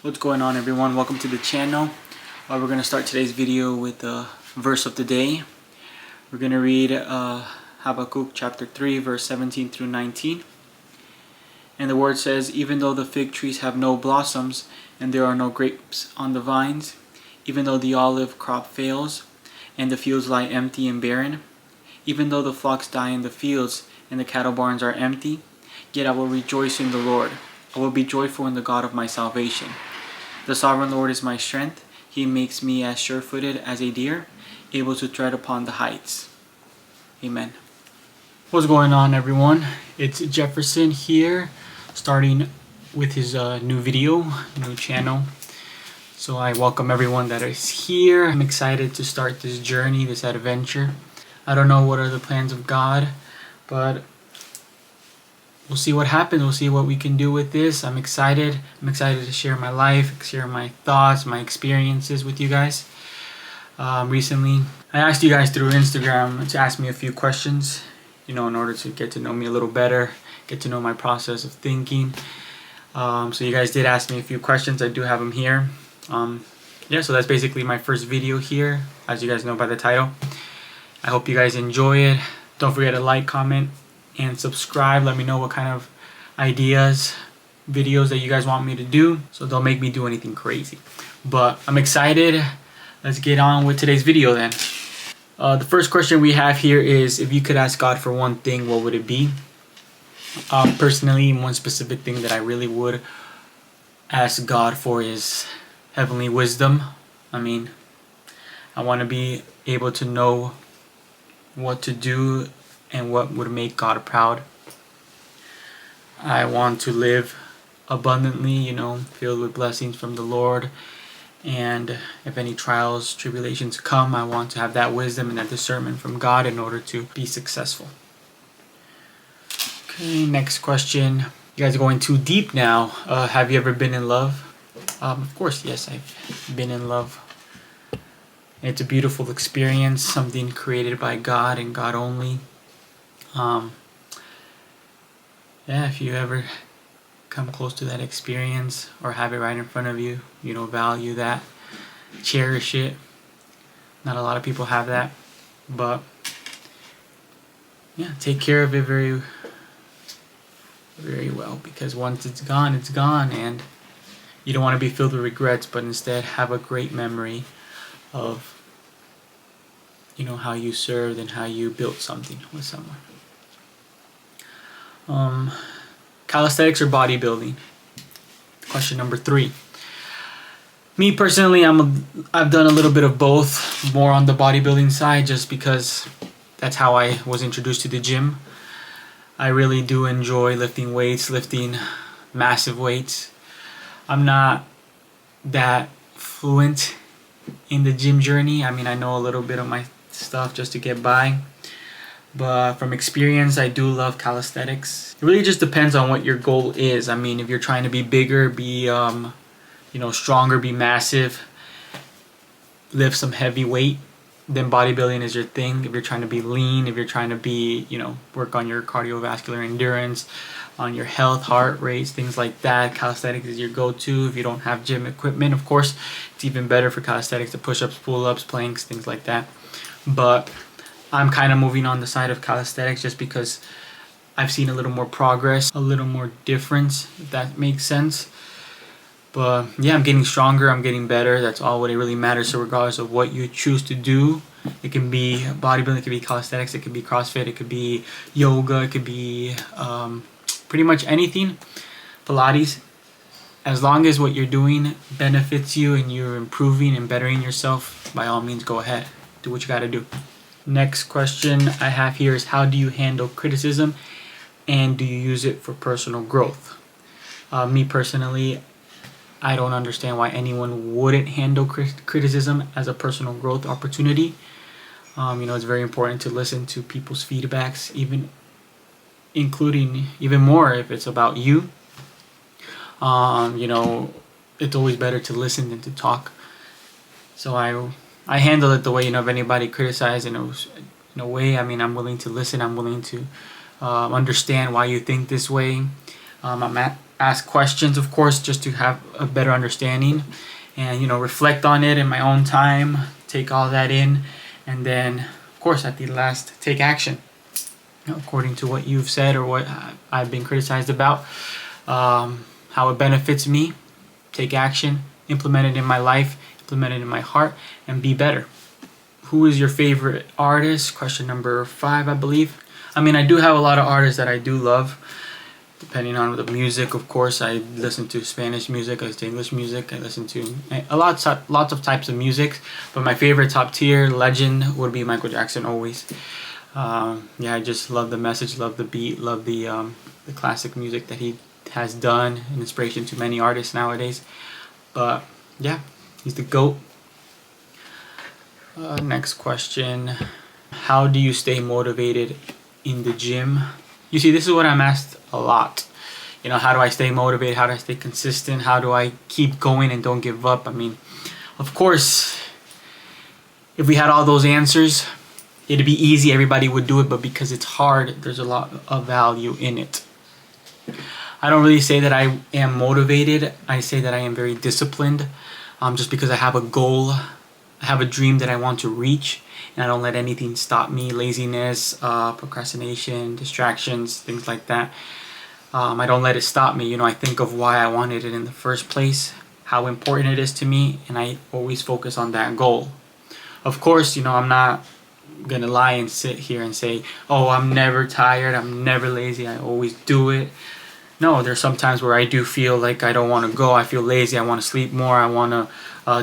What's going on, everyone? Welcome to the channel. We're going to start today's video with the verse of the day. We're going to read Habakkuk chapter 3 verse 17 through 19. And the word says, "Even though the fig trees have no blossoms and there are no grapes on the vines, even though the olive crop fails and the fields lie empty and barren, even though the flocks die in the fields and the cattle barns are empty, yet I will rejoice in the Lord. I will be joyful in the God of my salvation. The sovereign Lord is my strength. He makes me as sure-footed as a deer, able to tread upon the heights." Amen. What's going on, everyone? It's Jefferson here, starting with his new video, new channel. So I welcome everyone that is here. I'm excited to start this journey, this adventure. I don't know what are the plans of God, but we'll see what happens. We'll see what we can do with this. I'm excited. I'm excited to share my life, share my thoughts, my experiences with you guys. Recently, I asked you guys through Instagram to ask me a few questions, in order to get to know me a little better, get to know my process of thinking. So you guys did ask me a few questions. I do have them here. So that's basically my first video here, as you guys know by the title. I hope you guys enjoy it. Don't forget to like, comment, and subscribe. Let me know what kind of ideas, videos that you guys want me to do, so don't make me do anything crazy. But I'm excited. Let's get on with today's video then. The first question we have here is, if you could ask God for one thing, what would it be? Personally, one specific thing that I really would ask God for is heavenly wisdom. I want to be able to know what to do and what would make God proud. I want to live abundantly, filled with blessings from the Lord. And if any trials, tribulations come, I want to have that wisdom and that discernment from God in order to be successful. Okay, next question. You guys are going too deep now. Have you ever been in love? Of course, yes, I've been in love. It's a beautiful experience, something created by God and God only. If you ever come close to that experience or have it right in front of you, value that, cherish it. Not a lot of people have that, but take care of it very, very well, because once it's gone, and you don't want to be filled with regrets, but instead have a great memory of how you served and how you built something with someone. Calisthenics or bodybuilding? Question number 3. Me personally, I've done a little bit of both, more on the bodybuilding side, just because that's how I was introduced to the gym. I really do enjoy lifting weights, lifting massive weights. I'm not that fluent in the gym journey. I know a little bit of my stuff just to get by, but from experience, I do love calisthenics. It really just depends on what your goal is. If you're trying to be bigger, be stronger, be massive, lift some heavy weight, then bodybuilding is your thing. If you're trying to be lean, if you're trying to be, work on your cardiovascular endurance, on your health, heart rates, things like that, calisthenics is your go-to. If you don't have gym equipment, of course, it's even better for calisthenics, to push-ups, pull-ups, planks, things like that. But I'm kind of moving on the side of calisthenics just because I've seen a little more progress, a little more difference, if that makes sense. But I'm getting stronger, I'm getting better. That's all what it really matters. So regardless of what you choose to do, it can be bodybuilding, it could be calisthenics, it could be CrossFit, it could be yoga, it could be pretty much anything, Pilates. As long as what you're doing benefits you and you're improving and bettering yourself, by all means, go ahead. Do what you got to do. Next question I have here is, how do you handle criticism, and do you use it for personal growth? Me personally, I don't understand why anyone wouldn't handle criticism as a personal growth opportunity. It's very important to listen to people's feedbacks, including even more if it's about you. It's always better to listen than to talk. So I handle it the way, if anybody criticizes in a way, I'm willing to listen. I'm willing to understand why you think this way. I'm ask questions, of course, just to have a better understanding, and reflect on it in my own time, take all that in, and then of course at the last take action according to what you've said or what I've been criticized about, how it benefits me. Take action, implement it in my life, implement it in my heart, and be better. Who is your favorite artist? Question number 5, I believe. I mean, I do have a lot of artists that I do love, depending on the music. Of course, I listen to Spanish music, I listen to English music, I listen to lots of types of music, but my favorite top tier legend would be Michael Jackson always. Yeah, I just love the message, love the beat, love the classic music that he has done, an inspiration to many artists nowadays. But yeah, he's the GOAT. Next question. How do you stay motivated in the gym? You see, this is what I'm asked a lot. How do I stay motivated? How do I stay consistent? How do I keep going and don't give up? I mean, of course, if we had all those answers, it'd be easy, everybody would do it, but because it's hard, there's a lot of value in it. I don't really say that I am motivated. I say that I am very disciplined, just because I have a goal, I have a dream that I want to reach, and I don't let anything stop me. Laziness, procrastination, distractions, things like that. I don't let it stop me. I think of why I wanted it in the first place, how important it is to me, and I always focus on that goal. Of course, I'm not gonna lie and sit here and say, oh, I'm never tired, I'm never lazy, I always do it. No, there's some times where I do feel like I don't want to go, I feel lazy, I want to sleep more, I want to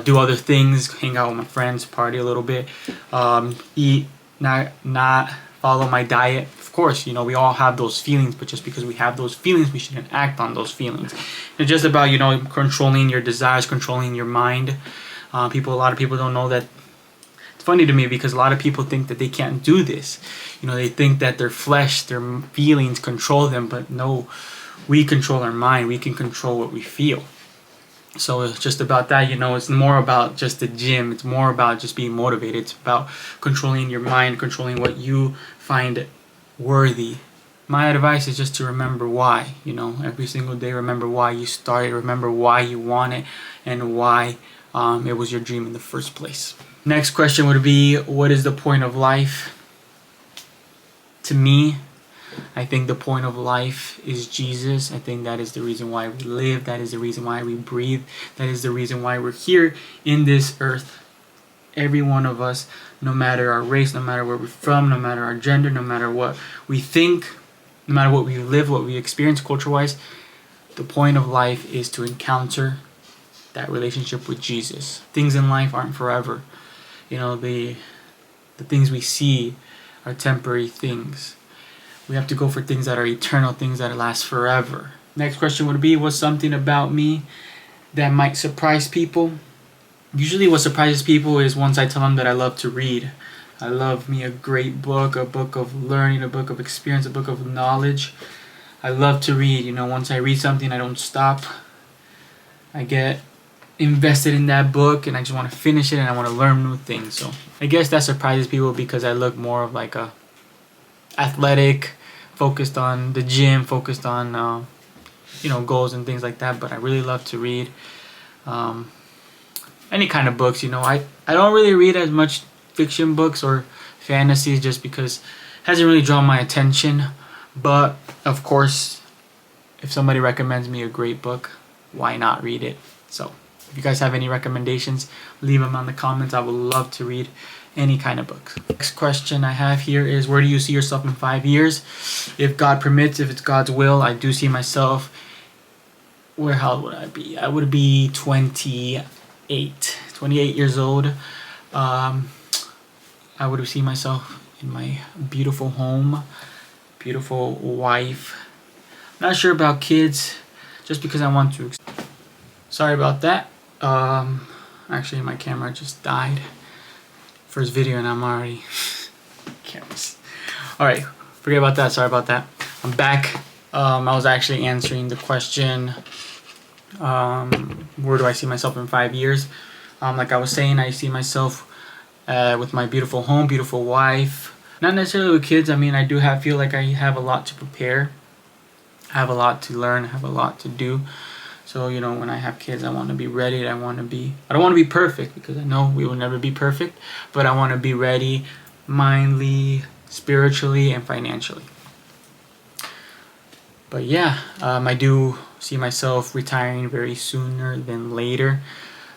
do other things, hang out with my friends, party a little bit, eat, not follow my diet. Of course, we all have those feelings, but just because we have those feelings, we shouldn't act on those feelings. It's just about, controlling your desires, controlling your mind. A lot of people don't know that. It's funny to me because a lot of people think that they can't do this. They think that their flesh, their feelings control them, but no, we control our mind. We can control what we feel. So it's just about that. It's more about just the gym. It's more about just being motivated. It's about controlling your mind, controlling what you find worthy. My advice is just to remember why. Every single day, remember why you started, remember why you want it, and why it was your dream in the first place. Next question would be, what is the point of life? To me, I think the point of life is Jesus. I think that is the reason why we live. That is the reason why we breathe. That is the reason why we're here in this earth. Every one of us, no matter our race, no matter where we're from, no matter our gender, no matter what we think, no matter what we live, what we experience culture-wise, the point of life is to encounter that relationship with Jesus. Things in life aren't forever. The things we see are temporary things. We have to go for things that are eternal, things that last forever. Next question would be, what's something about me that might surprise people? Usually what surprises people is once I tell them that I love to read. I love me a great book, a book of learning, a book of experience, a book of knowledge. I love to read. Once I read something, I don't stop. I get invested in that book and I just want to finish it and I want to learn new things. So I guess that surprises people because I look more of like a athletic, focused on the gym, focused on goals and things like that. But I really love to read any kind of books. I don't really read as much fiction books or fantasies just because it hasn't really drawn my attention. But of course, if somebody recommends me a great book, why not read it? So if you guys have any recommendations, leave them on the comments. I would love to read any kind of books. Next question I have here is, where do you see yourself in 5 years? If God permits, if it's God's will, I do see myself, how old would I be? I would be 28 years old. I would see myself in my beautiful home, beautiful wife. I'm not sure about kids, just because I want to. Sorry about that. Actually, my camera just died. First video and I'm already cameras. Alright, forget about that. Sorry about that. I'm back. I was actually answering the question, where do I see myself in 5 years? Like I was saying, I see myself with my beautiful home, beautiful wife. Not necessarily with kids. I mean, I do feel like I have a lot to prepare. I have a lot to learn, I have a lot to do. So, you know, when I have kids, I want to be ready. I don't want to be perfect, because I know we will never be perfect, but I want to be ready mindly, spiritually, and financially. But yeah, I do see myself retiring very sooner than later.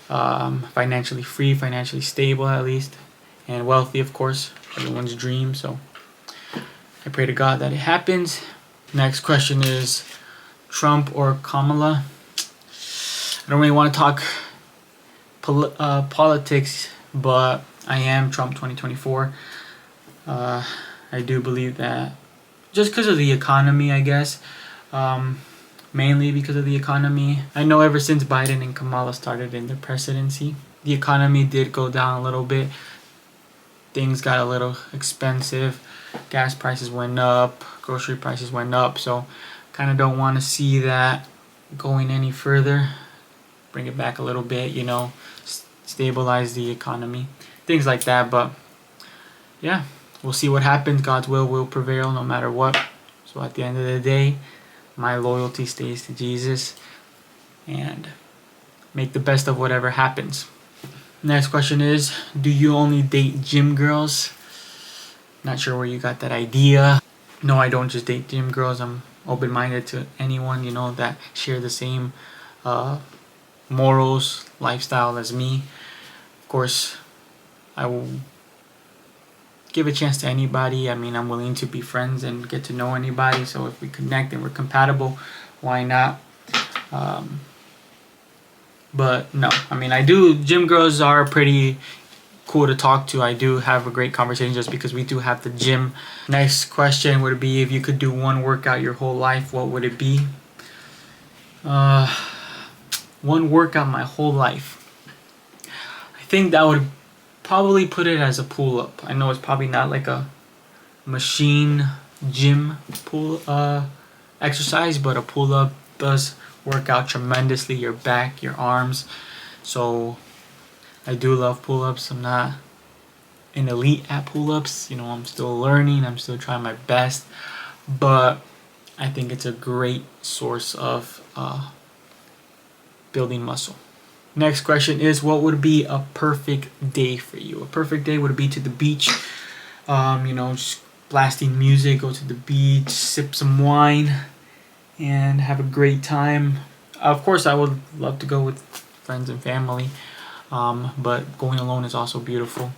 Financially free, financially stable at least, and wealthy, of course, everyone's dream. So I pray to God that it happens. Next question is Trump or Kamala. I don't really want to talk politics, but I am Trump 2024. I do believe that just because of the economy, I guess. Mainly because of the economy. I know ever since Biden and Kamala started in the presidency, the economy did go down a little bit. Things got a little expensive. Gas prices went up, grocery prices went up, so kind of don't want to see that going any further. Bring it back a little bit, you know, stabilize the economy, things like that. But yeah, we'll see what happens. God's will prevail no matter what. So at the end of the day, my loyalty stays to Jesus, and make the best of whatever happens. Next question is, do you only date gym girls? Not sure where you got that idea. No, I don't just date gym girls. I'm open-minded to anyone, you know, that share the same morals, lifestyle as me. Of course, I will give a chance to anybody. I mean, I'm willing to be friends and get to know anybody. So if we connect and we're compatible, why not? But no, I mean, gym girls are pretty cool to talk to. I do have a great conversation just because we do have the gym. Next question would be, if you could do one workout your whole life, what would it be? One workout my whole life. I think that would probably put it as a pull-up. I know it's probably not like a machine gym pull exercise, but a pull-up does work out tremendously your back, your arms. So I do love pull-ups. I'm not an elite at pull-ups, you know, I'm still learning, I'm still trying my best, but I think it's a great source of building muscle. Next question is, what would be a perfect day for you? A perfect day would be to the beach, you know, just blasting music, go to the beach, sip some wine, and have a great time. Of course, I would love to go with friends and family, but going alone is also beautiful.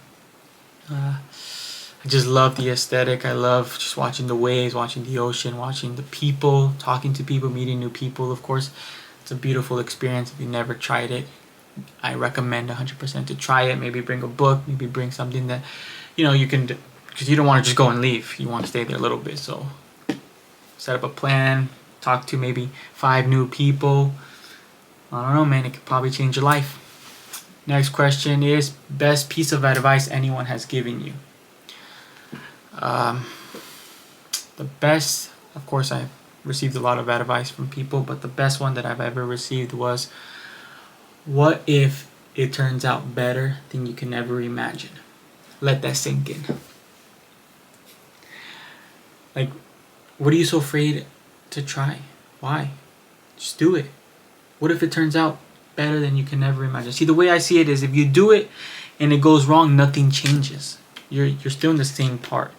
I just love the aesthetic. I love just watching the waves, watching the ocean, watching the people, talking to people, meeting new people. Of course, it's a beautiful experience. If you never tried it, I recommend 100% to try it. Maybe bring a book, maybe bring something that, you know, you can, because you don't want to just go and leave. You want to stay there a little bit. So set up a plan, talk to maybe 5 new people. I don't know, man, it could probably change your life. Next question is, best piece of advice anyone has given you. The best, of course, I've received a lot of advice from people, but the best one that I've ever received was, what if it turns out better than you can ever imagine? Let that sink in. Like, what are you so afraid to try? Why? Just do it. What if it turns out better than you can ever imagine? See, the way I see it is, if you do it and it goes wrong, nothing changes. You're still in the same part.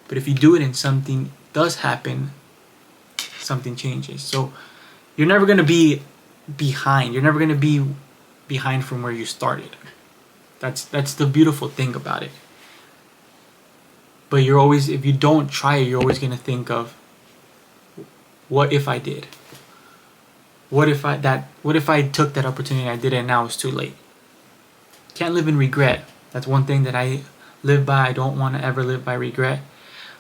But if you do it and something does happen, something changes. So you're never going to be behind. You're never going to be behind from where you started. That's the beautiful thing about it. But you're always, if you don't try it, you're always going to think of, what if I did? What if I took that opportunity and I did it and now it's too late? Can't live in regret. That's one thing that I live by. I don't want to ever live by regret.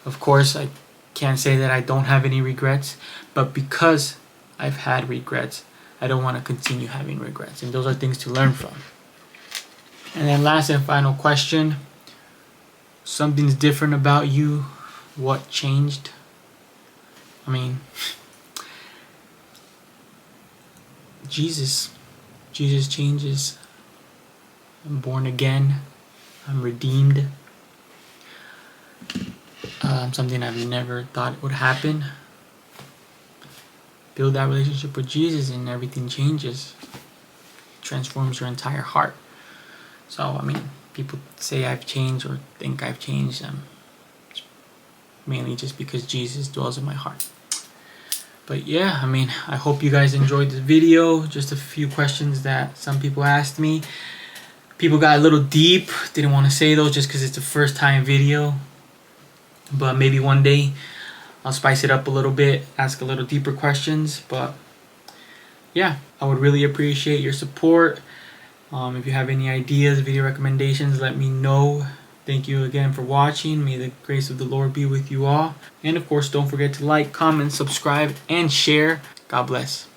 Of course, I can't say that I don't have any regrets, but because I've had regrets, I don't want to continue having regrets. And those are things to learn from. And then last and final question. Something's different about you. What changed? I mean, Jesus changes. I'm born again. I'm redeemed. Something I've never thought would happen. build that relationship with Jesus, and everything changes. Transforms your entire heart. So, I mean, people say I've changed or think I've changed. Mainly just because Jesus dwells in my heart. But yeah, I mean, I hope you guys enjoyed this video. Just a few questions that some people asked me. People got a little deep. Didn't want to say those just because it's a first time video. But maybe one day I'll spice it up a little bit, ask a little deeper questions. But yeah, I would really appreciate your support. If you have any ideas, video recommendations, let me know. Thank you again for watching. May the grace of the Lord be with you all. And of course, don't forget to like, comment, subscribe, and share. God bless.